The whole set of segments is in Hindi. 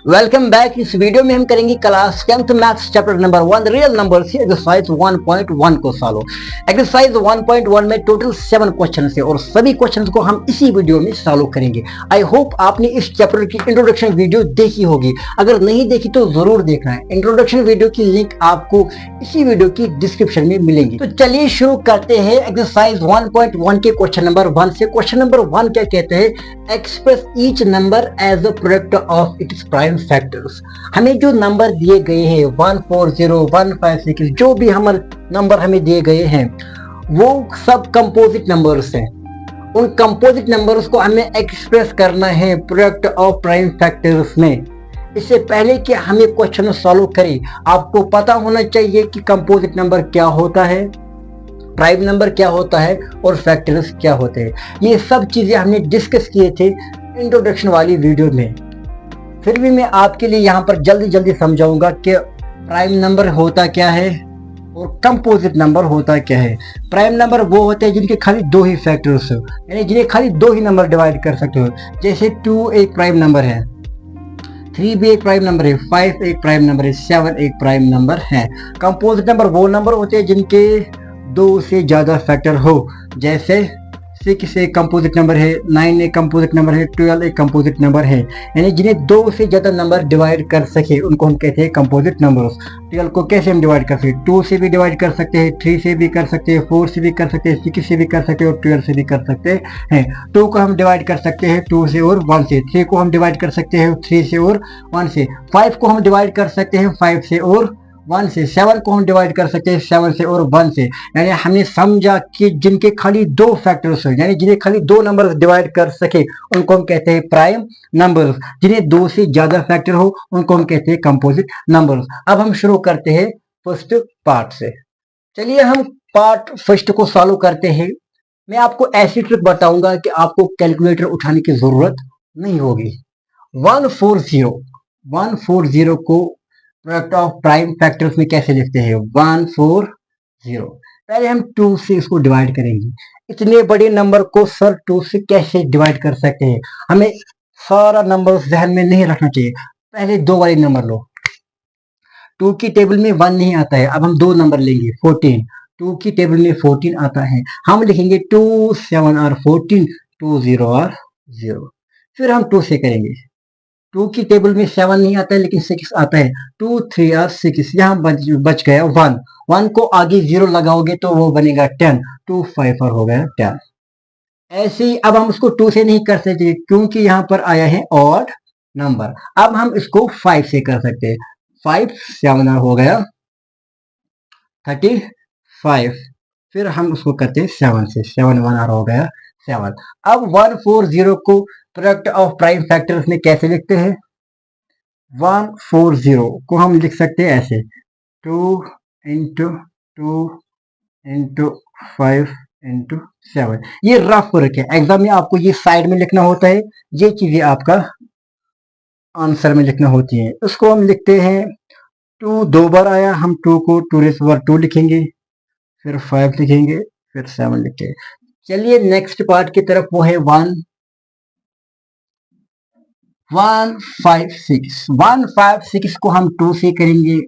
Welcome back. इस वीडियो में हम करेंगे class 10th maths chapter number 1 real number से एक्सरसाइज 1.1 को सॉल्व। एक्सरसाइज 1.1 में टोटल 7 क्वेश्चन है और सभी क्वेश्चंस को हम इसी वीडियो में सॉल्व करेंगे। आई होप आपने इस चैप्टर की इंट्रोडक्शन वीडियो देखी होगी। अगर नहीं देखी तो जरूर देखना है। इंट्रोडक्शन वीडियो की लिंक आपको इसी वीडियो की डिस्क्रिप्शन में मिलेंगी। तो चलिए शुरू करते हैं एक्सरसाइज 1.1 के क्वेश्चन नंबर 1 से। क्वेश्चन नंबर 1 क्या कहते हैं? Express each number as a product of its prime factors. हमें जो नंबर दिए गए हैं 140, 156, जो भी हमारे नंबर हमें दिए गए हैं वो सब कंपोजिट नंबर्स हैं। उन कंपोजिट नंबर्स को हमें एक्सप्रेस करना है प्रोडक्ट ऑफ प्राइम फैक्टर्स में। इससे पहले कि हमें क्वेश्चन सॉल्व करें आपको पता होना चाहिए कि कंपोजिट नंबर क्या होता है, प्राइम नंबर क्या होता है और फैक्टर्स क्या होते हैं। ये सब चीजें हमने डिस्कस किए थे इंट्रोडक्शन वाली वीडियो में। फिर भी मैं आपके लिए यहाँ पर जल्दी जल्दी समझाऊंगा कि प्राइम नंबर होता क्या है और कंपोजिट नंबर होता क्या है। प्राइम नंबर वो होते हैं जिनके खाली दो ही फैक्टर्स हो, यानी जिन्हें खाली दो ही नंबर डिवाइड कर सकते हो। जैसे 2 एक प्राइम नंबर है, 3 भी एक प्राइम नंबर है, 5 एक प्राइम नंबर है, 7 एक प्राइम नंबर है। कंपोजिट नंबर वो नंबर होते हैं जिनके 2 से ज्यादा फैक्टर हो। जैसे 6 एक कंपोजिट नंबर है, 9 एक कंपोजिट नंबर है, 12 एक कंपोजिट नंबर है। यानी जिन्हें 2 से ज्यादा नंबर डिवाइड कर सके उनको हम कहते हैं कंपोजिट नंबर्स। 12 को कैसे हम डिवाइड कर सकते हैं? 2 से भी डिवाइड कर सकते हैं, 3 से भी कर सकते हैं, 4 से भी कर सकते हैं, 6 से भी कर सकते हैं और 12 से भी कर सकते हैं। 2 को हम डिवाइड कर सकते हैं 2 से और 1 से। 3 को हम डिवाइड कर सकते हैं 3 से और 1 से। 5 को हम डिवाइड कर सकते हैं 5 से और 1 से। 7 को हम डिवाइड कर सकते हैं 7 से और 1 से। यानी हमने समझा कि जिनके खाली 2 फैक्टर्स हो, यानी जिन्हें खाली 2 नंबर डिवाइड कर सके उनको हम कहते हैं प्राइम नंबर्स। जिन्हें 2 से ज्यादा फैक्टर हो उनको हम कहते हैं कंपोजिट नंबर्स। अब हम शुरू करते हैं फर्स्ट पार्ट से। चलिए हम पार्ट फर्स्ट को सॉल्व करते हैं। मैं आपको ऐसी ट्रिक बताऊंगा कि आपको कैलकुलेटर उठाने की जरूरत नहीं होगी। 140 को प्रोडक्ट ऑफ प्राइम फैक्टर्स में कैसे लिखते हैं? 140। पहले हम 2 से इसको डिवाइड करेंगे। इतने बड़े नंबर को सर 2 से कैसे डिवाइड कर सकते हैं? हमें सारा नंबर जहन में नहीं रखना चाहिए। पहले 2 वाले नंबर लो। 2 की टेबल में 1 नहीं आता है, अब हम 2 नंबर लेंगे 14। 2 की टेबल में 14 आता है, हम लिखेंगे 2 7 और 14, 2 0 और 0। फिर हम 2 से करेंगे। 2 की टेबल में 7 नहीं आता है लेकिन 6 आता है, 2 3 और 6। यहाँ बच गया 1। 1 को आगे 0 लगाओगे तो वो बनेगा 10, 2 5 और हो गया 10। ऐसे ही अब हम उसको 2 से नहीं कर सकते क्योंकि यहाँ पर आया है ऑड नंबर। अब हम इसको 5 से कर सकते हैं। 5 7 और हो गया 35। फिर हम उसको करते हैं 7 से, 7 1 और हो गया 7। अब 140 को प्रोडक्ट ऑफ प्राइम फैक्टर्स में कैसे लिखते हैं? 140 को हम लिख सकते हैं ऐसे, 2 इंटू 2 इंटू 5 इंटू 7। ये रफ वर्क है, एग्जाम में आपको ये साइड में लिखना होता है, ये चीजें आपका आंसर में लिखना होती है। उसको हम लिखते हैं 2 2 बार आया, हम 2 को 2 रेज़ पावर 2 लिखेंगे, फिर 5 लिखेंगे, फिर 7 लिखेंगे। चलिए नेक्स्ट पार्ट की तरफ, वो है 156। 156 को हम 2 से करेंगे,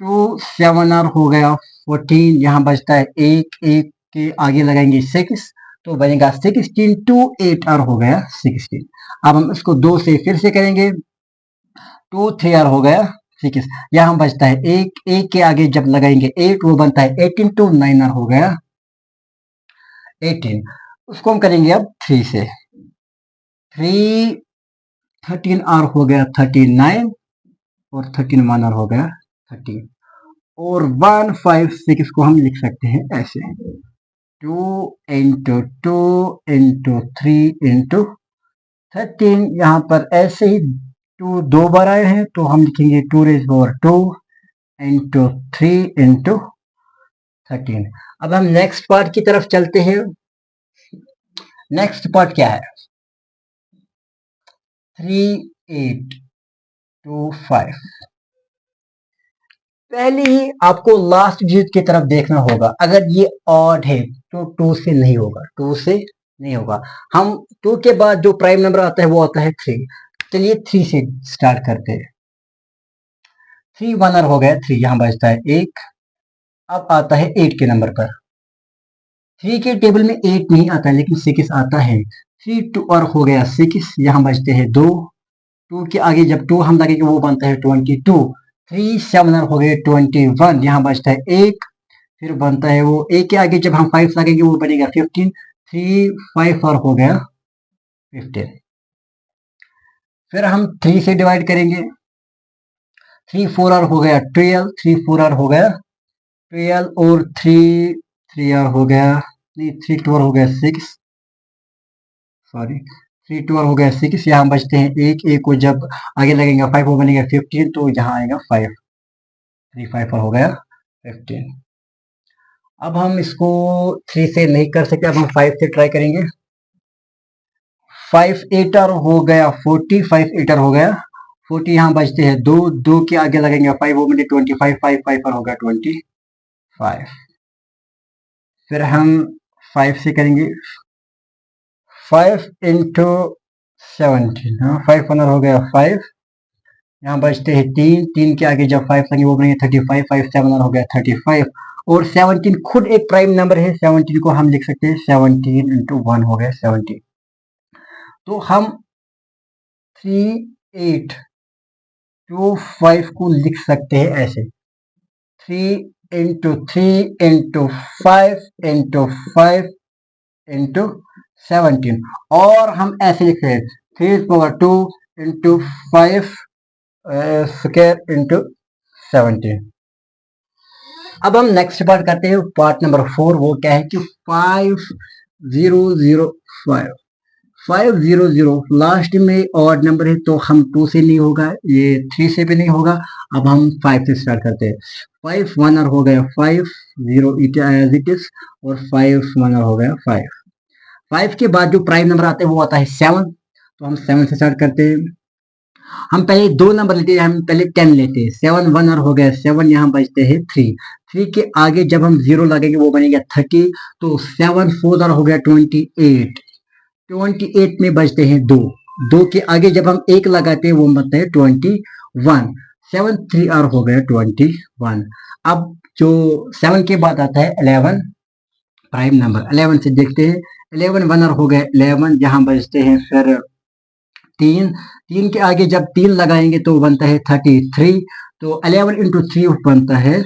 2 7 और हो गया 14। यहाँ बचता है 1, 1 के आगे लगाएंगे 6 तो बनेगा 16, 2 8 और हो गया 16। अब हम इसको 2 से फिर से करेंगे, 2 3 और हो गया 6। यहाँ बचता है 1, 1 के आगे जब लगाएंगे 8 वो बनता है 18, 2 9 और हो गया 18। उसको हम करेंगे अब 3 से, 3 13 और हो गया 39 और 13 1 और हो गया 30। और 156 को हम लिख सकते हैं ऐसे, 2 इंटू 2 इंटू 3 इंटू 13। यहाँ पर ऐसे ही 2 2 बार आए हैं तो हम लिखेंगे 2 रेज़ पावर 2 इंटू 3 इंटू 13। अब हम नेक्स्ट पार्ट की तरफ चलते हैं। नेक्स्ट पार्ट क्या है? 3825। पहले ही आपको लास्ट डिजिट की तरफ देखना होगा। अगर ये ऑड है तो 2 से नहीं होगा, 2 से नहीं होगा। हम 2 के बाद जो प्राइम नंबर आता है वो आता है 3। चलिए 3 से स्टार्ट करते हैं। 3 वन और हो गया 3, यहाँ बचता है 1। अब आता है 8 के नंबर पर। 3 के टेबल में 8 नहीं आता लेकिन 6 आता है। 3 2 और हो गया 6, यहाँ बचते हैं 2। 2 के आगे जब 2 हम लगेंगे वो बनता है 22। 3 7 और हो गए 21, यहाँ बचता है 1। फिर बनता है वो 1 के आगे जब हम 5 लगेंगे वो बनेगा 15। 3 5 और हो गया 15। फिर हम 3 से डिवाइड करेंगे। 3 4 और हो गया 12। 3 4 और हो गया 12 और 3 3 और हो गया, नहीं 3 2 और हो गया 6, सॉरी 3 2 और हो गया 6। यहाँ बचते हैं 1। 1 को जब आगे लगेगा 5 वो बनेगा 15, तो यहाँ आएगा 5। 3 5 और हो गया 15। अब हम इसको 3 से नहीं कर सकते, अब हम 5 से ट्राई करेंगे। 5 8 और हो गया 40। 5 8 और हो गया 40, यहाँ बचते हैं 2। 2 के आगे लगेंगे 5 वो बने 25। 5 5 और हो गया 25। फिर हम 5 से करेंगे। 5 इंटू 17, हाँ 5 वन हो गया 5। यहाँ बचते हैं 3। 3 के आगे जब 5 लगेंगे वो बनेंगे 35। 5 7 हो गया 35। और 17 खुद एक प्राइम नंबर है। 17 को हम लिख सकते हैं 17 इंटू 1 हो गया 17। तो हम 3 8 2 5 को लिख सकते हैं ऐसे। 3 इंटू 3 इंटू 5 इंटू 5 इंटू 17। और हम ऐसे लिखते हैं 3 पावर 2 इंटू 5 स्क्वायर इंटू 17। अब हम नेक्स्ट पार्ट करते हैं, पार्ट नंबर 4। वो क्या है कि 5005। 500 लास्ट में ऑड नंबर है तो हम 2 से नहीं होगा, ये 3 से भी नहीं होगा। अब हम 5 से स्टार्ट करते हैं। 5 वन और हो गया 5 0 एज इट इज, और 5 वन और हो गया 5। 5 के बाद जो प्राइम नंबर आता है वो आता है 7। तो हम 7 से स्टार्ट करते हैं। हम पहले 2 नंबर लेते हैं, हम पहले 10 लेते हैं। 7 वन और हो गया 7, यहाँ बचते हैं 3। 3 के आगे जब हम 0 लगेंगे वो बनेगा 30। तो 7 4 और हो गया 28। 28 में बचते हैं 2। 2 के आगे जब हम 1 लगाते हैं वो बनता है 21। 7 3 और हो गया 21। अब जो 7 के बाद आता है 11 प्राइम नंबर। 11 से देखते हैं। 11 वन और हो गया 11, यहाँ बचते हैं फिर 3। 3 के आगे जब 3 लगाएंगे तो बनता है 33। तो 11 इंटू 3 बनता है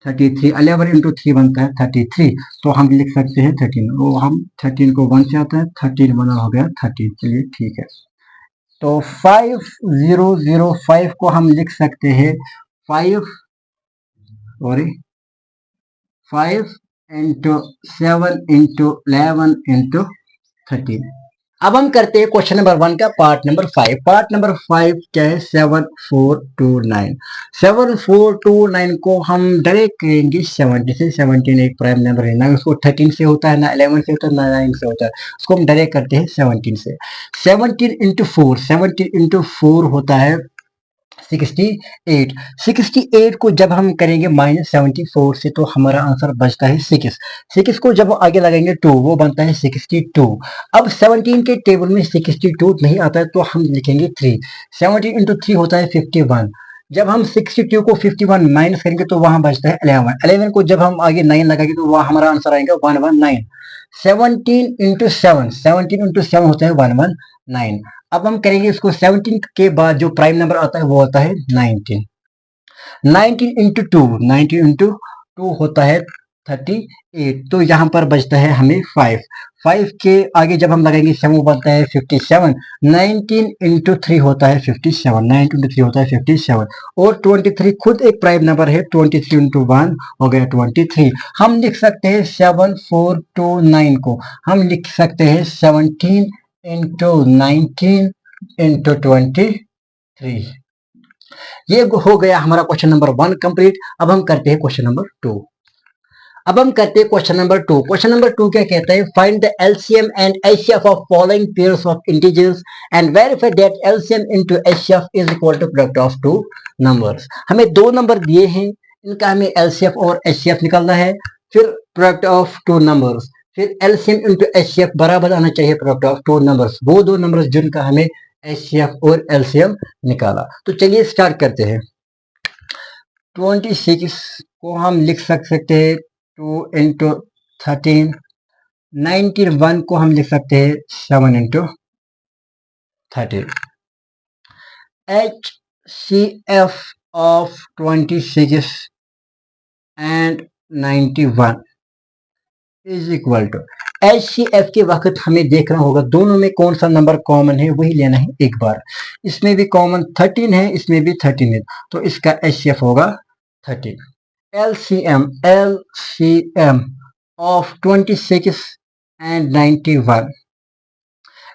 33। 11 इंटू 3 बनता है 33। तो हम लिख सकते हैं 13। वो हम 13 को 1 से आता है, 13 बना हो गया 13। चलिए ठीक है। तो 5005 को हम लिख सकते हैं 5 इंटू 7 इंटू 11 इंटू 13। अब हम करते हैं क्वेश्चन नंबर 1 का पार्ट नंबर 5। पार्ट नंबर 5 क्या है? 7429। 7429 को हम डायरेक्ट करेंगे 70 से। 17 एक प्राइम नंबर है, ना उसको 13 से होता है, ना 11 से होता है, ना 9 से होता है। उसको हम डायरेक्ट करते हैं 17 से। 17 इंटू 4, 17 इंटू 4 होता है 68। 68 को जब हम करेंगे -74 से तो हमारा आंसर बचता है 6। 6 को जब आगे लगाएंगे 2 वो बनता है 62। अब 17 के टेबल में 62 नहीं आता है तो हम लिखेंगे 3। 17 इंटू 3 होता है 51। जब हम 62 को 51 माइनस करेंगे तो वहां बचता है 11। 11 को जब हम आगे 9 लगाएंगे तो वहां हमारा आंसर आएगा 119। 17 इंटू 7, 17 इंटू 7 होता है 119। अब हम करेंगे इसको 17 के बाद जो प्राइम नंबर आता है वो आता है 19। 19 इंटू 2, 19 इंटू 2 होता है 38। तो यहाँ पर बचता है हमें 5। 5 के आगे जब हम लगाएंगे 7 बनता है 57। 19 इंटू 3 होता है 57। 19 इंटू 3 होता है 57। और 23 खुद एक प्राइम नंबर है। 23 इंटू 1 हो गया 23। हम लिख सकते हैं 7429 को हम लिख सकते हैं 17 इंटू 19 इंटू 23। ये हो गया हमारा क्वेश्चन नंबर 1 कंप्लीट। अब हम करते हैं क्वेश्चन नंबर 2। अब हम करते हैं क्वेश्चन नंबर 2। क्वेश्चन नंबर 2 क्या कहता है? Find the LCM and HCF of following pairs of integers and verify that LCM into HCF is equal to product of two numbers. हमें 2 नंबर दिए हैं, इनका हमें एलसीएफ और एचसीएफ निकालना है, फिर प्रोडक्ट ऑफ 2 नंबर्स। फिर एलसीएम इंटू एचसीएफ बराबर आना चाहिए प्रोडक्ट ऑफ टू नंबर्स, वो दो नंबर्स जिनका हमें एचसीएफ और एलसीएम निकाला। तो चलिए स्टार्ट करते हैं। 26 को हम लिख सकते हैं 2 इंटू 13। 91 को हम लिख सकते हैं 7 into 13। HCF of 26 and 91 is equal to, HCF के वक्त हमें देखना होगा दोनों में कौन सा नंबर कॉमन है, वही लेना है एक बार। इसमें भी कॉमन 13 है, इसमें भी 13 है, तो इसका HCF होगा 13। LCM of 26 and 91।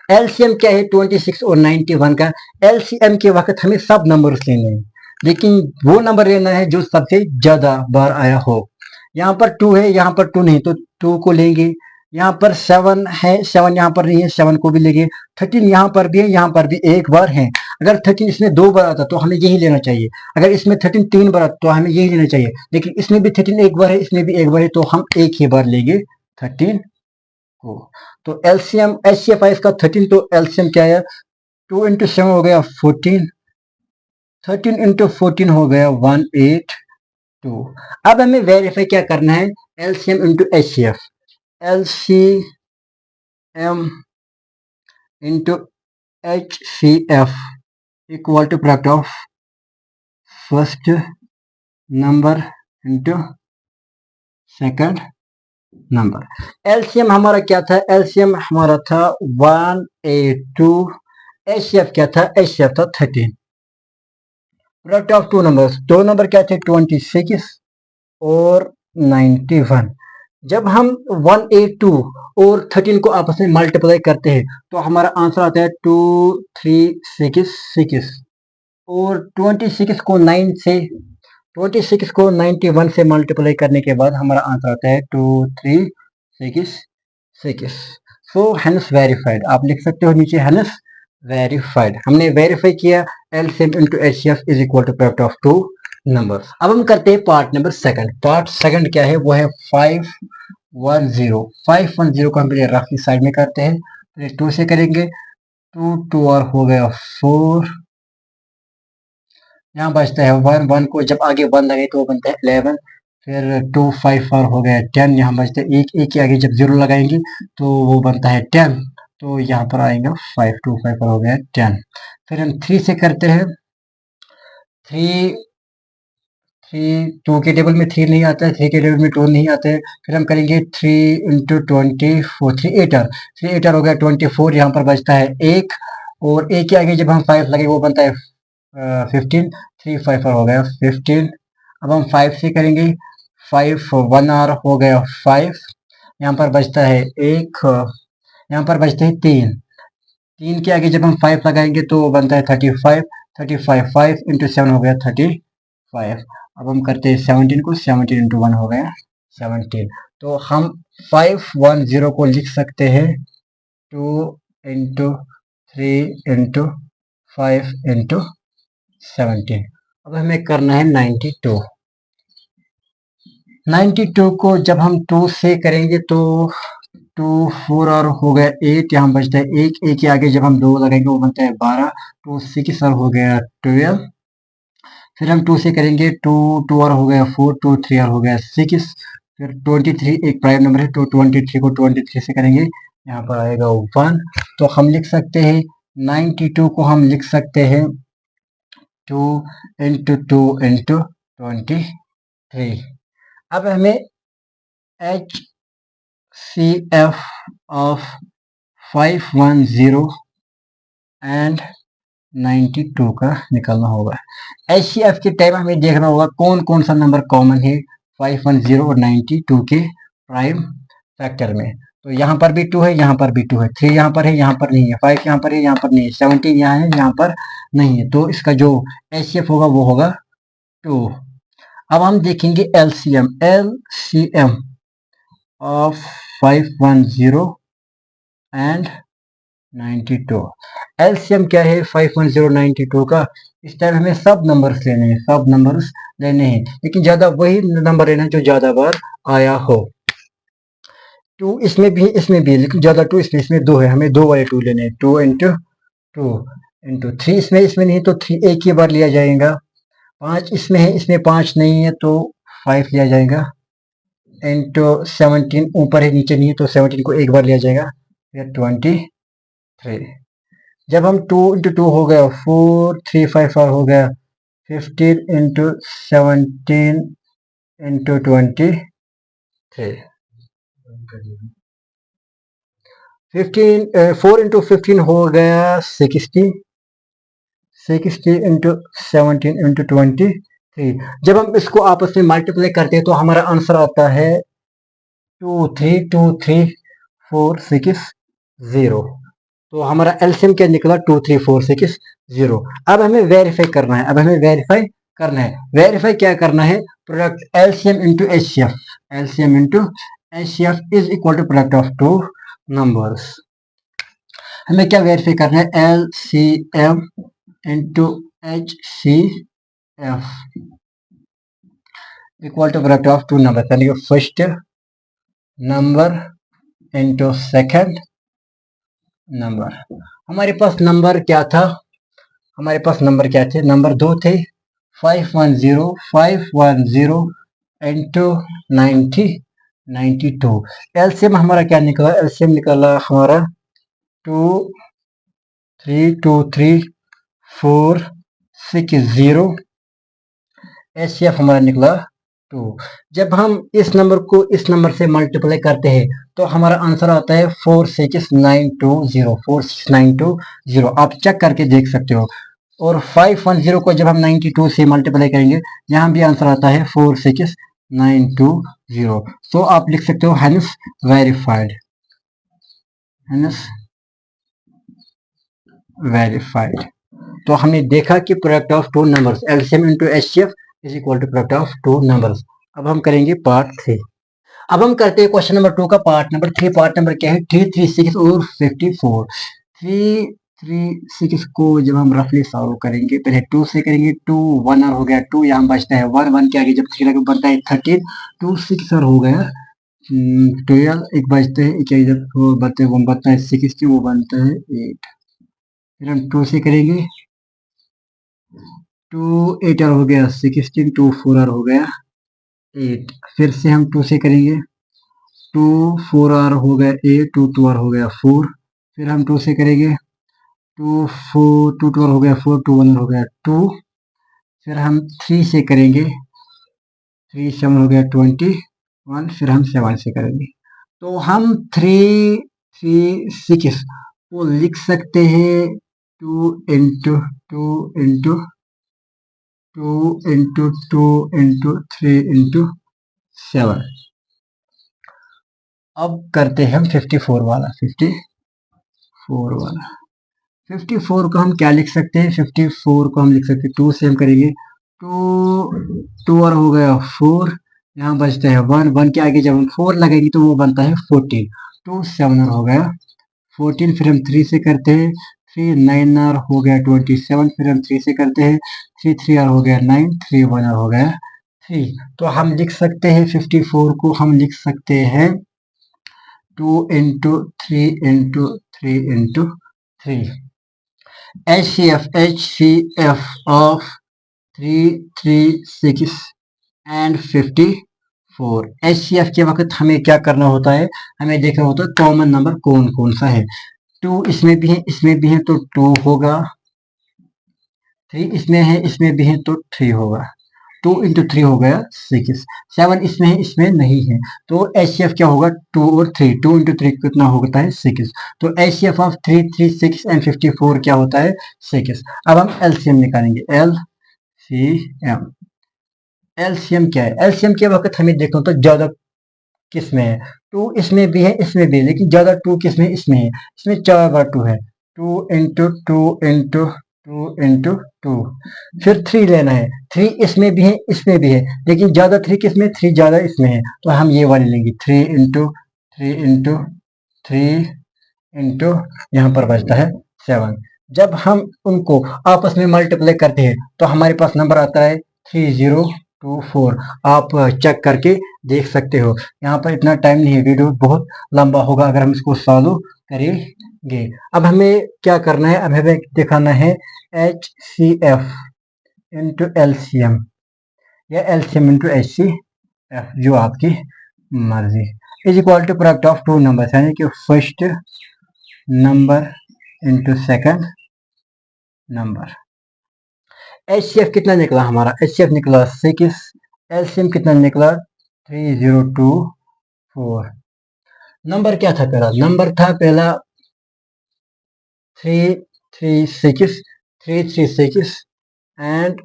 LCM क्या है 26 और 91 का? LCM के वक्त हमें सब नंबर्स लेने हैं, लेकिन वो नंबर लेना है जो सबसे ज्यादा बार आया हो। यहाँ पर 2 है, यहाँ पर 2 नहीं, तो 2 को लेंगे। यहाँ पर 7 है, 7 यहाँ पर नहीं है, 7 को भी लेंगे। 13 यहाँ पर भी है, यहाँ पर भी एक बार है। अगर 13 इसमें 2 बार आता तो हमें यही लेना चाहिए। अगर इसमें 13 3 बार आता तो हमें यही लेना चाहिए, लेकिन इसमें भी 13 एक बार है, इसमें भी एक बार है, तो हम एक ही बार लेंगे 13 को। तो एलसीएम एचसीएफ है इसका 13, तो एलसीएम क्या है 2 इंटू 7 हो गया 14, 13 इंटू 14 हो गया 182। अब हमें वेरीफाई क्या करना है, LCM into HCF. LCM into HCF equal to product of first number into second number. LCM हमारा क्या था, एलसीएम हमारा था 182, एचसीएफ क्या था, एचसीएफ था 13। प्रोडक्ट ऑफ टू नंबर्स, दो नंबर क्या थे 26 और 91। जब हम 182 और 13 को आपस में मल्टीप्लाई करते हैं तो हमारा आंसर आता है 2366, और 26 को 91 से मल्टीप्लाई करने के बाद हमारा आंसर आता है 2366। सो हेंस वेरीफाइड, आप लिख सकते हो नीचे हेंस वेरीफाइड। हमने वेरीफाई किया LCM into HCF is equal to product of two numbers. अब हम करते हैं part number second. Part second क्या है, वो है 510 को हम पहले रफली साइड में करते हैं, पहले 2 से करेंगे, 2 और हो गया 4, यहाँ बचता है 1 को जब आगे 1 लगे तो वो बनता है 11, फिर 2 5 और हो गया 10, यहाँ बचता है एक के आगे जब 0 लगाएंगे तो वो बनता है 10, तो यहाँ पर आएगा 5, 2 5 और हो गया 10। फिर हम 3 से करते हैं, 2 के टेबल में 3 नहीं आता है, 3 के टेबल में 2 नहीं आता है। फिर हम करेंगे 3 इंटू 24, 3 8 हो गया 24, यहाँ पर बचता है 1, और 1 के आगे जब हम 5 लगे वो बनता है 15, 3 5 और हो गया 15। अब हम 5 से करेंगे, 5 1 और हो गया 5, यहाँ पर बचता है 1, यहाँ पर बचते हैं 3 के आगे जब हम 5 लगाएंगे तो बनता है 35, 5 इंटू 7 हो गया 35। अब हम करते हैं 17 को, 17 इंटू 1 हो गया 17। तो हम 510 को लिख सकते हैं 2 इंटू 3 इंटू 5 इंटू 17। अब हमें करना है 92 को जब हम 2 से करेंगे तो 2 4 और हो गया 8, यहाँ बचता है 1 के आगे जब हम 2 लगाएंगे वो बनता है 12, 2 6 और हो गया 12। फिर हम 2 से करेंगे, 2 और हो गया 4, 2 3 और हो गया 6, फिर 23 एक प्राइम नंबर है तो 23 को 23 से करेंगे, यहाँ पर आएगा 1। तो हम लिख सकते हैं 92 को हम लिख सकते हैं 2 इंटू 2 इंटू 23। अब हमें HCF ऑफ 510 एंड 92 का निकालना होगा। HCF के टाइम हमें देखना होगा कौन कौन सा नंबर कॉमन है 510 और 92 के प्राइम फैक्टर में। तो यहाँ पर भी 2 है, यहाँ पर भी 2 है, 3 यहाँ पर है, यहाँ पर नहीं है, 5 यहाँ पर है, यहाँ पर नहीं है, 17 यहाँ है, यहाँ पर नहीं है, तो इसका जो HCF होगा वो होगा 2। अब हम देखेंगे LCM ऑफ 510 एंड 92। एलसीएम क्या है 510 92 का, इस टाइम हमें सब नंबर्स लेने हैं, लेकिन ज्यादा वही नंबर लेना जो ज्यादा बार आया हो। 2 इसमें भी है इसमें भी है, लेकिन ज्यादा 2 इसमें 2 है, हमें 2 वाले 2 लेने हैं। 2 इंटू 2 इंटू 3 इसमें नहीं तो 3 एक ही बार लिया जाएगा। 5 इसमें है इसमें 5 नहीं है तो 5 लिया जाएगा। इंटू 17 ऊपर है नीचे नहीं है तो 17 को एक बार लिया जाएगा। फिर 23। जब हम 2 इंटू 2 हो गया 4 3 5 4 हो गया 15 इंटू 17 इंटू 23। 4 इंटू 15 हो गया 60। 60 इंटू 17 इंटू 23। जब हम इसको आपस में मल्टीप्लाई करते हैं तो हमारा आंसर आता है 232460। तो हमारा एलसीएम क्या निकला 23460। अब हमें वेरीफाई करना है, वेरीफाई क्या करना है, product LCM into HCF. LCM into HCF is equal to product of two numbers. हमें क्या वेरीफाई करना है, LCM into HCF equal to product of two number, यानी कि first number into second number. हमारे पास नंबर क्या था, नंबर 2 थे 510 इंटू 92। एलसीएम हमारा क्या निकला, एलसीएम निकला हमारा 2323460। एचसीएफ हमारा निकला 2। जब हम इस नंबर को इस नंबर से मल्टीप्लाई करते हैं तो हमारा आंसर आता है 46920। आप चेक करके देख सकते हो। और 510 को जब हम 92 से मल्टीप्लाई करेंगे यहाँ भी आंसर आता है 46920। तो आप लिख सकते हो हेंस वेरीफाइड, तो हमने देखा कि product of two numbers LCM into HCF is equal to product of two numbers. अब हम करेंगे पार्ट 3। अब हम करते हैं क्वेश्चन नंबर 2 का पार्ट नंबर 3। पार्ट नंबर क्या है, 336 और 54। 336 को जब हम रफली सॉल्व करेंगे, पहले 2 से करेंगे, 2 1 और हो गया 2, यहाँ बचता है 1, 1 के आगे जब 3 लगे बनता है 13, 2 6 और हो गया 12, एक बचते हैं, एक जब 4 बनते हैं वो बनता है 60, वो बनता है 8। फिर हम 2 से करेंगे, 2 8 और हो गया 16, 2 4 और हो गया 8। फिर से हम 2 से करेंगे, 2 4 और हो गया 8, 2 2 और हो गया 4। फिर हम 2 से करेंगे, 2 4 2 2 और हो गया 4, 2 1 और हो गया 2। फिर हम 3 से करेंगे, 3 7 हो गया 21। फिर हम 7 से करेंगे, तो हम 336 को लिख सकते हैं 2 into 2 into 2 into 2 into 3 into 7। अब करते हैं हम 54 वाला। 54 को हम क्या लिख सकते हैं, 54 को हम लिख सकते हैं 2 से हम करेंगे, 2 और हो गया 4, यहाँ बचता है 1, 1 के आगे जब हम 4 लगेंगे तो वो बनता है 14, 2 7 और हो गया 14। फिर हम 3 से करते हैं, 3 9 और हो गया 27। फिर हम 3 से करते हैं, 3 3 और हो गया 9, 3 1 और हो गया 3। तो हम लिख सकते हैं 54 को हम लिख सकते हैं 2 into 3 into 3 into 3। HCF of 336 and 54। HCF के वक्त हमें क्या करना होता है, हमें देखना होता है कॉमन नंबर कौन कौन सा है। 2 इसमें भी है तो 2 होगा, 3 इसमें भी है तो 3 होगा। 2 इंटू 3 हो गया 6, 7 इसमें है इसमें नहीं है, तो HCF क्या होगा 2 और 3, 2 इंटू 3 कितना होता है 6। तो HCF ऑफ 336 एंड 54 क्या होता है 6। अब हम एलसीएम निकालेंगे, एलसीएम क्या है, एलसीएम के वक्त हमें देखना होता है ज्यादा किस में है, 2 इसमें भी है इसमें भी है, लेकिन ज्यादा 2 किस में इसमें है, इसमें 4 बार 2 है, 2 इंटू 2 इंटू 2 इंटू 2। फिर 3 लेना है, 3 इसमें भी है इसमें भी है, लेकिन ज्यादा 3 किस में, 3 ज्यादा इसमें है, तो हम ये वाले लेंगे 3 इंटू 3 इंटू 3 इंटू यहाँ पर बचता है 7। जब हम उनको आपस में मल्टीप्लाई करते हैं तो हमारे पास नंबर आता है 30 4 आप चेक करके देख सकते हो। यहाँ पर इतना टाइम नहीं है, वीडियो बहुत लंबा होगा अगर हम इसको सॉल्व करेंगे। अब हमें क्या करना है, अब हमें दिखाना है HCF इंटू LCM या LCM इंटू HCF, जो आपकी मर्जी, is equal to product of two number, यानी कि first number into second number. HCF कितना निकला हमारा, HCF निकला 6, LCM कितना निकला 3024। नंबर क्या था पहला, नंबर था पहला 336 एंड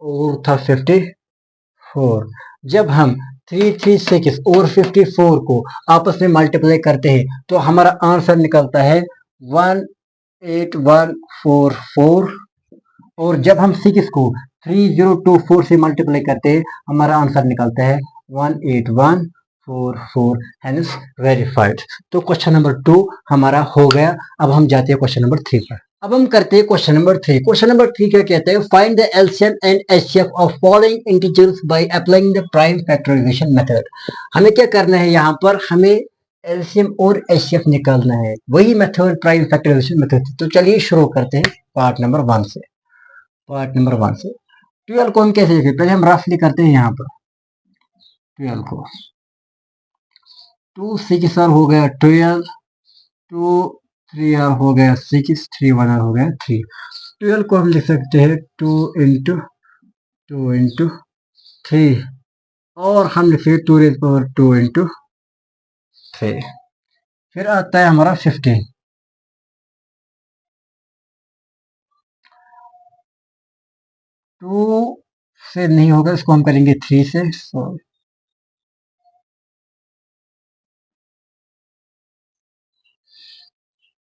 और था 54। जब हम 336 और 54 को आपस में मल्टीप्लाई करते हैं तो हमारा आंसर निकलता है 18144। और जब हम 6 को 3024 से मल्टीप्लाई करते हैं हमारा आंसर निकलता है 18144, हेंस वेरीफाइड। तो क्वेश्चन नंबर 2 हमारा हो गया। अब हम जाते हैं क्वेश्चन नंबर 3 पर। अब हम करते हैं क्वेश्चन नंबर 3। क्वेश्चन नंबर 3 क्या कहते हैं, find the LCM and HCF of following integers by applying the prime factorization method. हमें क्या करना है, यहाँ पर हमें एलसीएम और एचसीएफ निकालना है, वही मेथड प्राइम फैक्टराइजेशन मेथड। तो चलिए शुरू करते हैं पार्ट नंबर 1 से। पार्ट नंबर 1 से 12 को हम कैसे लिखें, पहले हम रफली करते हैं। यहाँ पर 12 को 2 6 आर हो गया 12, 2 3 आर हो गया 6, 3 1 आर हो गया 3। 12 को हम लिख सकते हैं 2 इंटू 3, और हम लिख सकते 2 रेज़ पावर 2 इंटू 3। फिर आता है हमारा 15, 2 से नहीं होगा, इसको हम करेंगे 3 से।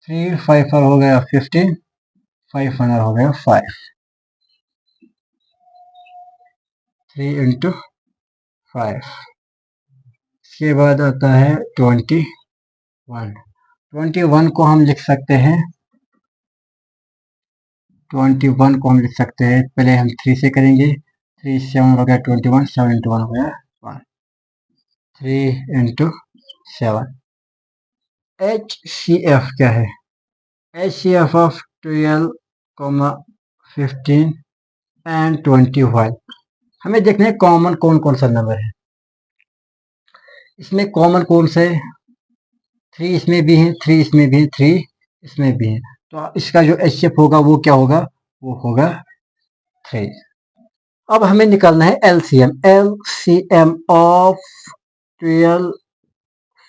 3 5 आर हो गया 15, 5 1 आर हो गया 5, 3 इंटू 5। इसके बाद आता है 21 को हम लिख सकते हैं, 21 को हम लिख सकते हैं, पहले हम 3 से करेंगे। 3 7 हो गया 21, 7 इंटू 1 हो गया 1, 3 इंटू 7। HCF क्या है, HCF ऑफ 12, 15 एंड 21। हमें देखना है कॉमन कौन कौन सा नंबर है, इसमें कॉमन कौन सा है, 3 इसमें भी है, 3 इसमें भी है, 3 इसमें भी है। तो इसका जो HCF होगा वो क्या होगा, वो होगा 3। अब हमें निकालना है LCM ऑफ 12,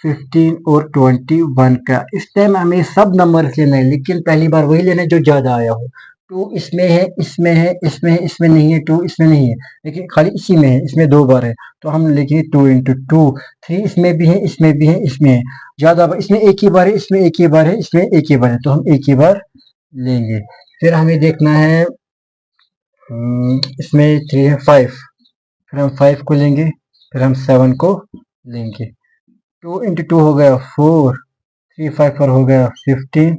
15 और 21 का। इस टाइम हमें सब नंबर लेना है, लेकिन पहली बार वही लेना है जो ज्यादा आया हो। 2 इसमें है, इसमें है, इसमें है, इसमें नहीं है, 2 इसमें नहीं है, लेकिन खाली इसी में है, इसमें 2 बार है। तो हम लिखेंगे 2 इंटू 2। 3 इसमें भी है, इसमें भी है, इसमें है ज्यादा, इसमें एक ही बार है, इसमें एक ही बार है, इसमें एक ही बार है, तो हम एक ही बार लेंगे। फिर हमें देखना है इसमें 3 है 5, फिर हम 5 को लेंगे, फिर हम 7 को लेंगे। 2 इंटू 2 हो गया 4, 3 5 4 हो गया 15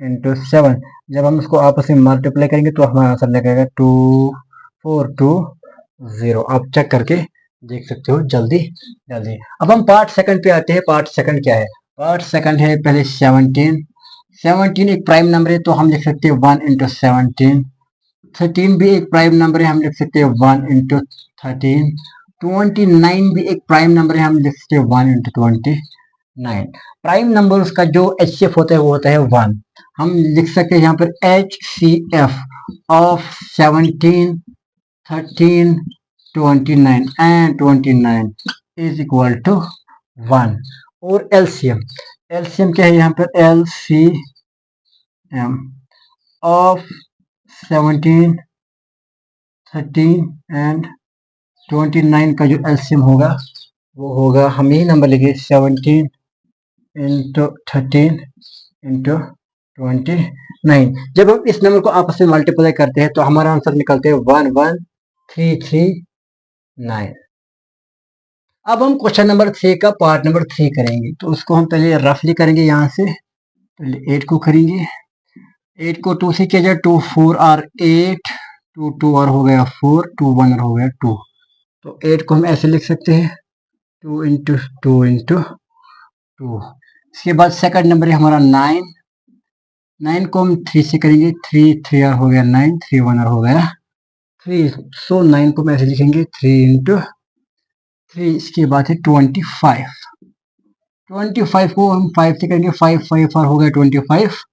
इंटू 7। जब हम इसको आपस में मल्टीप्लाई करेंगे तो हमारा आंसर लगेगा 2420। आप चेक करके देख सकते हो जल्दी जल्दी। अब हम पार्ट सेकंड पे आते हैं। पार्ट सेकंड क्या है, पार्ट सेकंड है पहले 17 एक प्राइम नंबर है, तो हम लिख सकते हैं 1 इंटू 17। 13 भी एक प्राइम नंबर है, हम लिख सकते हैं 1 इंटू 13। 29 भी एक प्राइम नंबर है, हम लिख सकते हैं 1 इंटू 29। प्राइम नंबर्स का जो HCF होता है वो होता है 1। हम लिख सकते हैं यहाँ पर HCF of 17, 13, 29 and 29 is equal to 1। और LCM क्या है यहाँ पर, LCM ऑफ 17, 13 एंड 29 का जो LCM होगा वो होगा, हम यही नंबर लिखे 17 इंटू 13 इंटू 29। जब हम इस नंबर को आपस में मल्टीप्लाई करते हैं तो हमारा आंसर निकलते हैं 11339। अब हम क्वेश्चन नंबर 3 का पार्ट नंबर 3 करेंगे, तो उसको हम पहले रफली करेंगे। यहाँ से पहले 8 को करेंगे, 8 को 2 से किया जाए, 2 4 आर 8, 2 2 आर हो गया 4, 2 1 आर हो गया 2। तो 8 को हम ऐसे लिख सकते हैं 2 इंटू 2 इंटू 2। इसके बाद सेकंड नंबर है हमारा 9। 9 को हम 3 से करेंगे, 3 3 आर हो गया 9, 3 1 आर हो गया 3। सो 9 को हम ऐसे लिखेंगे 3 इंटू 3। इसके बाद है 25। 25 को हम 5 से करेंगे, 5 5 आर हो गया 25,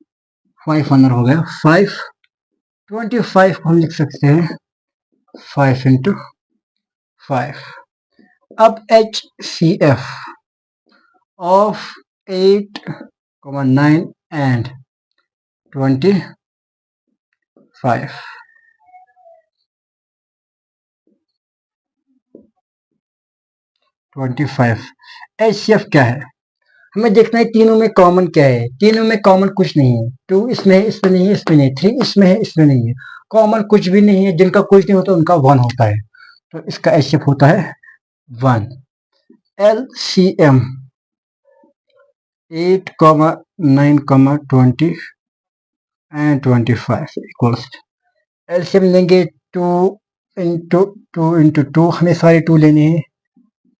5 1 आर हो गया 5। 25 को हम लिख सकते हैं 5 इंटू 5। अब HCF of 8, 9 and 25। HCF क्या है, हमें देखना है तीनों में कॉमन क्या है। तीनों में कॉमन कुछ नहीं है। 2 इसमें है, इसमें नहीं है, इसमें नहीं है। 3 इसमें है, इसमें नहीं है। कॉमन कुछ भी नहीं है। जिनका कुछ नहीं होता उनका 1 होता है, तो इसका HCF होता है 1। LCM 8, 9, 20 and 25 इक्वल्स, एलसीएम लेंगे 2 इंटू 2 इंटू 2, हमें सारे 2 लेने हैं,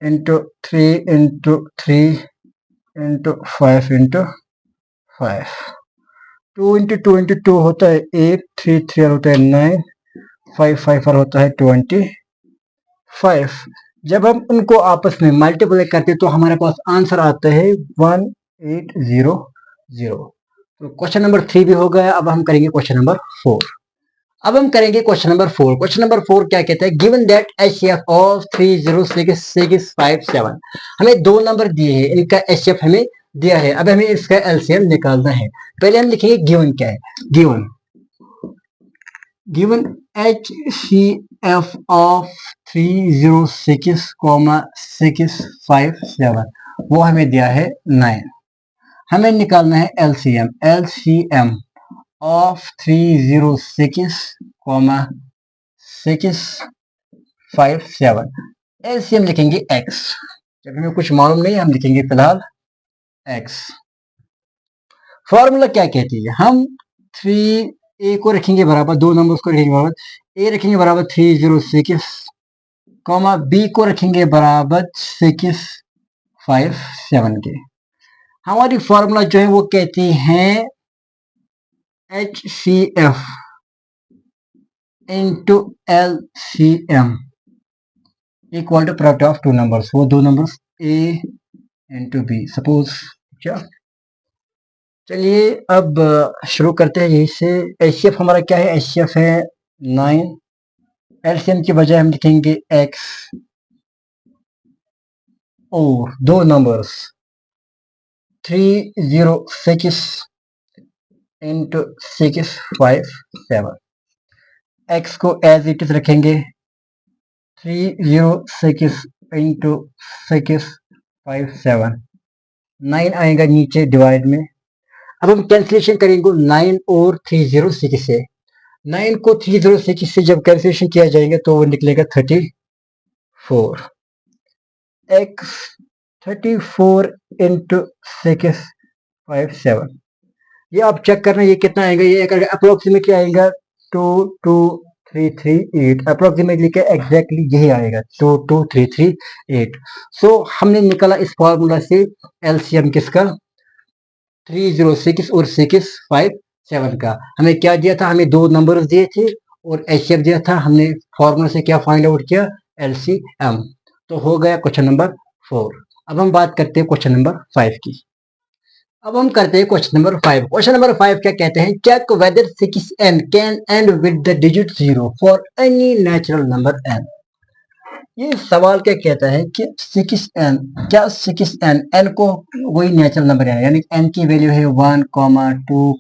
into 3 into 3 into 5 into 5। 2 into 2 into 2 होता है 8, 3 3 होता है 9, 5 5 होता है 25। जब हम उनको आपस में मल्टीप्लाई करते हैं तो हमारे पास आंसर आता है 1800। तो क्वेश्चन नंबर 3 भी हो गया। अब हम करेंगे क्वेश्चन नंबर 4। अब हम करेंगे क्वेश्चन नंबर 4। क्वेश्चन नंबर 4 क्या कहता है, गिवन दैट HCF ऑफ 30667। हमें दो नंबर दिए हैं, इनका HCF हमें दिया है। अब हमें इसका LCM निकालना है। पहले हम लिखेंगे गिवन क्या है। गिवन HCF ऑफ 306,657, वो हमें दिया है 9। हमें निकालना है LCM of 306,657। LCM लिखेंगे x। जब हमें कुछ मालूम नहीं हम लिखेंगे फिलहाल x। फॉर्मूला क्या कहती है, हम 3a को रखेंगे बराबर, दो नंबर्स को रखेंगे बराबर, a रखेंगे बराबर 306, b को रखेंगे बराबर 657 के। हमारी फॉर्मूला जो है वो कहती है HCF into LCM equal to product of two numbers, वो दो numbers A into B suppose. क्या, चलिए अब शुरू करते हैं यही से। HCF हमारा क्या है, HCF है 9। LCM की बजाय हम लिखेंगे x और दो नंबर्स 306 इंटू 657। x को एज इट इज रखेंगे 306 इंटू 657, 9 आएगा नीचे डिवाइड में। अब हम कैंसिलेशन करेंगे 9 और 306 से। 9 को 306 से जब कैंसिलेशन किया जाएगा तो वो निकलेगा 34। x 34 इंटू 657, ये आप चेक करना ये कितना आएगा। ये अप्रोक्सीमेटली आएगा 22338। अप्रोक्सीमेटली क्या, एग्जैक्टली यही आएगा 22338। सो हमने निकाला इस फॉर्मूला से एलसीएम किसका, 306 और 657 का। हमें क्या दिया था, हमें दो नंबर्स दिए थे और एचसीएफ दिया था। हमने फॉर्मूला से क्या फाइंड आउट किया, एलसीएम। तो हो गया क्वेश्चन नंबर 4। अब हम बात करते हैं क्वेश्चन नंबर 5 की। अब हम करते हैं क्वेश्चन नंबर 5। क्वेश्चन नंबर 5 क्या कहते हैं, check whether 6n can end with the digit 0 for any natural number n। ये सवाल क्या कहता है कि 6n, क्या 6n, n को वही नेचुरल नंबर है, यानी n की वैल्यू है 1, 2,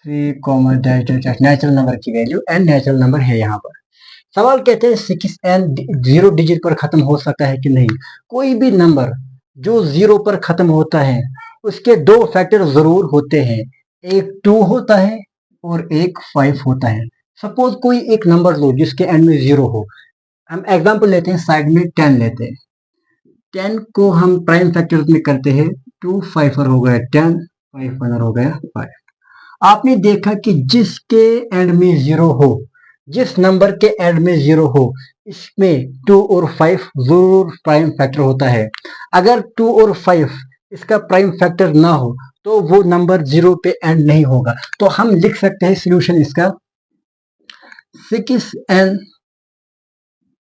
3, नेचुरल नंबर की वैल्यू n नेचुरल नंबर है। यहाँ पर सवाल कहते हैं 6n 0 डिजिट पर खत्म हो सकता है कि नहीं। कोई भी नंबर जो 0 पर खत्म होता है उसके दो फैक्टर जरूर होते हैं, एक 2 होता है और एक 5 होता है। सपोज कोई एक नंबर लो जिसके एंड में 0 हो। हम एग्जांपल लेते हैं, साइड में 10 लेते हैं। 10 को हम प्राइम फैक्टर में करते हैं, 2 5 हो गया 10, 5 हो गया 5। आपने देखा कि जिसके एंड में 0 हो, जिस नंबर के एंड में 0 हो इसमें 2 और 5 जरूर प्राइम फैक्टर होता है। अगर 2 और 5 इसका प्राइम फैक्टर ना हो तो वो नंबर 0 पे एंड नहीं होगा। तो हम लिख सकते हैं सोल्यूशन इसका 6n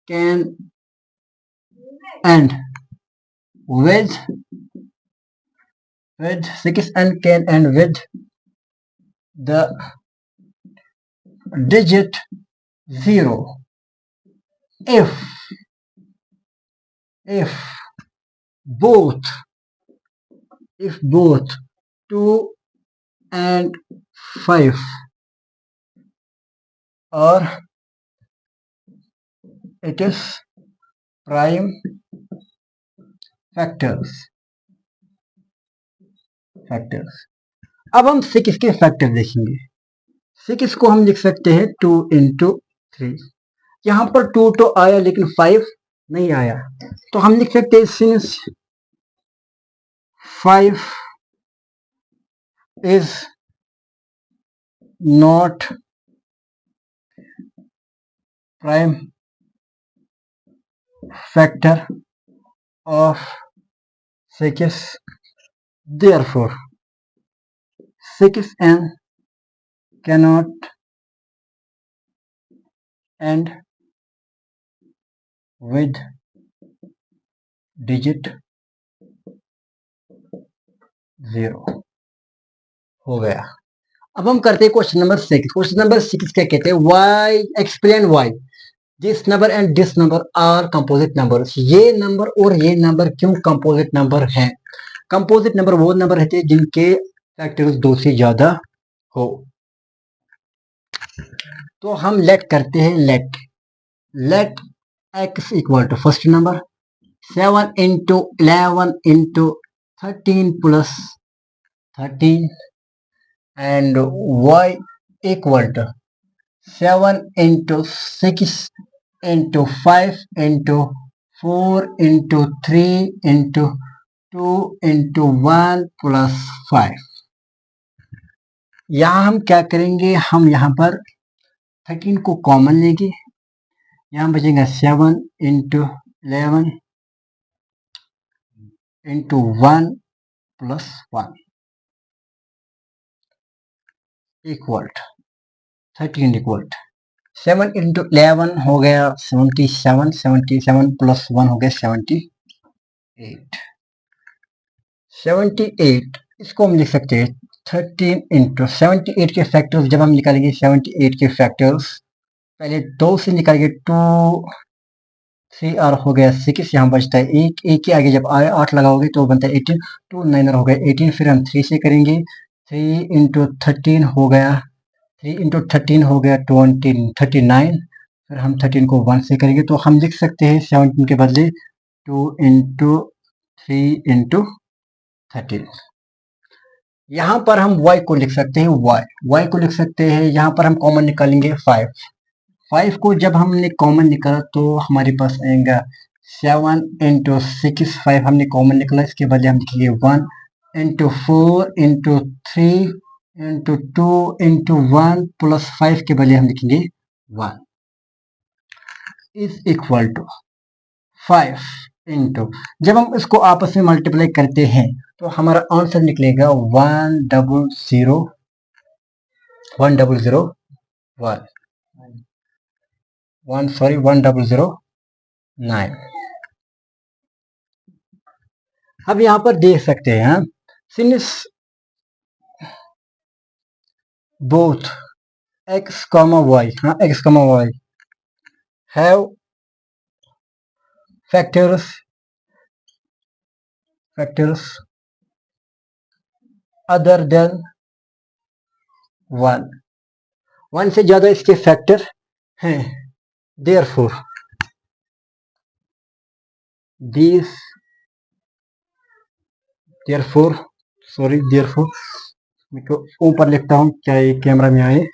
can end with 6n can end with the digit 0 if both 2 and 5 are it is prime factors। अब हम 6 के फैक्टर देखेंगे। 6 को हम लिख सकते हैं 2 इंटू 3। यहां पर 2 तो आया लेकिन 5 नहीं आया, तो हम लिख सकते हैं since 5 is not prime factor of 6, therefore 6n cannot end with digit 0 हो गया। अब हम करते हैं क्वेश्चन नंबर 6। क्वेश्चन नंबर 6 क्या कहते हैं, why explain why this number and this number are composite numbers. ये नंबर और ये नंबर क्यों कंपोजिट नंबर हैं। कंपोजिट नंबर वो नंबर रहते हैं जिनके फैक्टर्स 2 से ज्यादा हो। तो हम लेट करते हैं let x equal to first number 7 into 11 into 13 plus 13 and y equal to 7 into 6 into 5 into 4 into 3 into 2 into 1 plus 5। यहाँ हम क्या करेंगे, हम यहाँ पर 13 को कॉमन लेंगे, यहाँ बचेगा 7 into 11 into 1 plus 1 equal to 13 equal to 7 into 11 हो गया 77, 77 प्लस 1 हो गया 78। 78 इसको हम लिख सकते हैं 13 इंटू 78 के फैक्टर्स जब हम निकालेंगे 78 के फैक्टर्स पहले 2 से निकालेंगे 2 3 और हो गया 6, यहाँ बचता है एक के आगे जब 8 लगाओगे तो बनता है 18, 2 9 हो गया 18, फिर हम 3 से करेंगे 3 इंटू 13 हो गया 3 इंटू 13 हो गया 39, फिर हम 13 को 1 से करेंगे तो हम लिख सकते हैं 17 के बदले 2 इंटू 3 इंटू 13। यहाँ पर हम y को लिख सकते हैं y को लिख सकते हैं, यहाँ पर हम कॉमन निकालेंगे 5 को जब हमने कॉमन निकाला तो हमारे पास आएगा 7 इंटू 6, 5 हमने कॉमन निकाला, इसके बदले हम लिखेंगे 1 into 4 into 3 into 2 into 1 plus 5 के बदले हम लिखेंगे 1 इज इक्वल टू 5 इंटू, जब हम इसको आपस में मल्टीप्लाई करते हैं तो हमारा आंसर निकलेगा 1009। अब यहाँ पर देख सकते हैं since both x, y x, y have factors other than 1 से ज्यादा इसके फैक्टर हैं, therefore मैं ऊपर लिखता हूं क्या ये कैमरा में आए,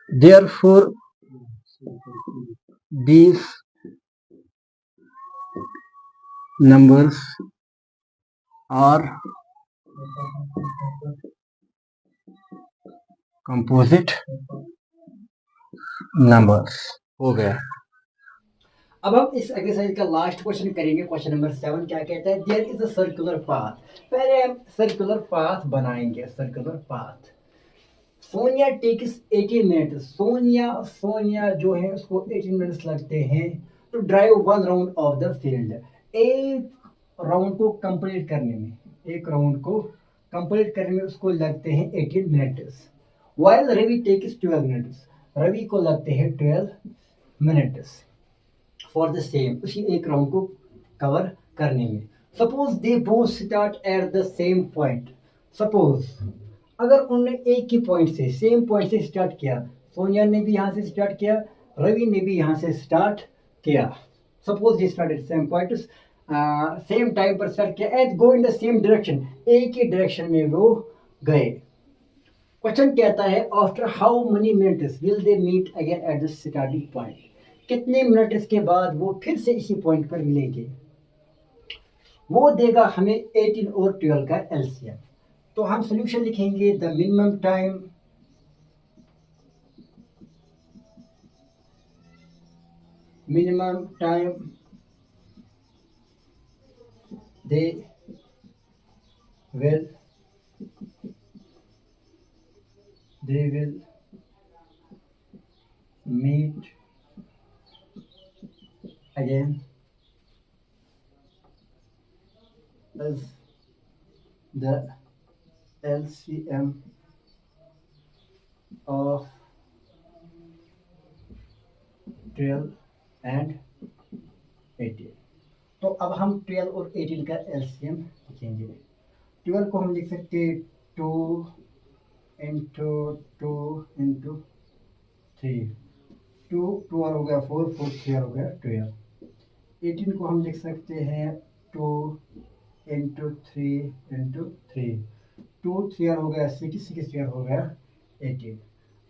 therefore these numbers are composite numbers हो गया। अब हम इस एक्सरसाइज का लास्ट क्वेश्चन करेंगे। क्वेश्चन नंबर 7 क्या कहता है, there is a circular path. पहले हम सर्कुलर पाथ बनाएंगे। Circular path, Sonia takes 18 minutes. Sonia जो है उसको 18 मिनट्स लगते हैं to drive one round of the field. एक राउंड को कंप्लीट करने में, एक राउंड को कंप्लीट करने में उसको लगते हैं 18 minutes. While Ravi takes 12 minutes, Ravi को लगते हैं 12 मिनट्स फॉर द सेम, उसी एक राउंड को कवर करने में। Suppose they both start at the same point. Suppose अगर उन्होंने एक ही पॉइंट से, सेम पॉइंट से स्टार्ट किया, सोनिया ने भी यहाँ से स्टार्ट किया, रवि ने भी यहाँ से स्टार्ट किया। Suppose they start at same point, same time पर स्टार्ट किया and go in the same direction, एक ही डायरेक्शन में वो गए। क्वेश्चन कहता है after how many minutes will they meet again at the starting point. कितने मिनट्स के बाद वो फिर से इसी पॉइंट पर मिलेंगे। वो देगा हमें 18 और 12 का एलसीएम। तो हम सॉल्यूशन लिखेंगे, the minimum time they will meet again is the LCM of 12 and 18। तो अब हम 12 और 18 का एलसीएम लिखेंगे। 12 को हम लिख सकते हैं 2 इंटू 2 इंटू 3, 2 और हो गया 4, 4 3 और हो गया 12। 18 को हम लिख सकते हैं 2 इंटू 3 इंटू 3, 2 3 और हो गया 6, 6 3 और हो गया 18।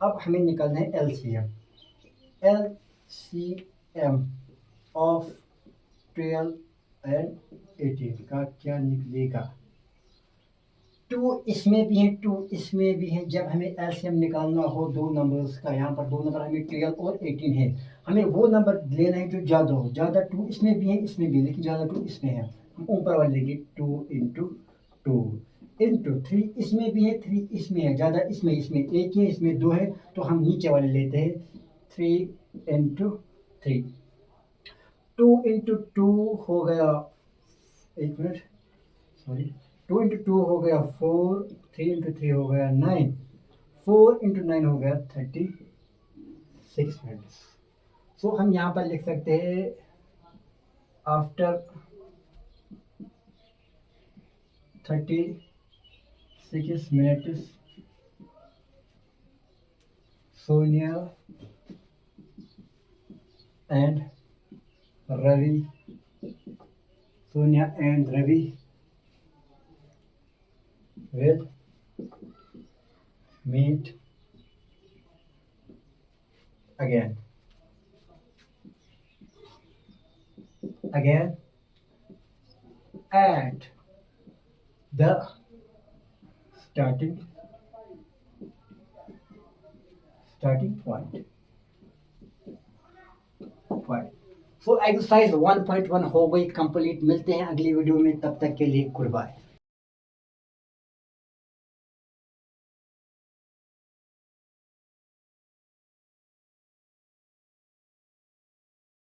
अब हमें निकालना है एलसीएम। एलसीएम ऑफ 12 एंड 18 का क्या निकलेगा। 2 इसमें भी है, 2 इसमें भी है। जब हमें एलसीएम निकालना हो दो नंबर्स का, यहाँ पर दो नंबर हमें 12 और 18 है, हमें वो नंबर लेना है जो ज़्यादा हो। ज़्यादा 2 इसमें भी है, इसमें भी, लेकिन ज़्यादा 2 इसमें है। हम ऊपर वाले लेंगे 2 इंटू 2 इंटू 3, इसमें भी है, 3 इसमें है, ज़्यादा इसमें, इसमें एक ही है, इसमें 2 है, तो हम नीचे वाले लेते हैं 3 इंटू 3। 2 इंटू 2 हो गया, एक मिनट सॉरी, 2 इंटू 2 हो गया 4, 3 इंटू 3 हो गया 9, 4 इंटू 9 हो गया 36 मिनट्स। सो हम यहाँ पर लिख सकते हैं after 36 minutes Sonia and Ravi will meet again at the starting point। So exercise 1.1 हो गई कंप्लीट। मिलते हैं अगली वीडियो में, तब तक के लिए गुड बाय।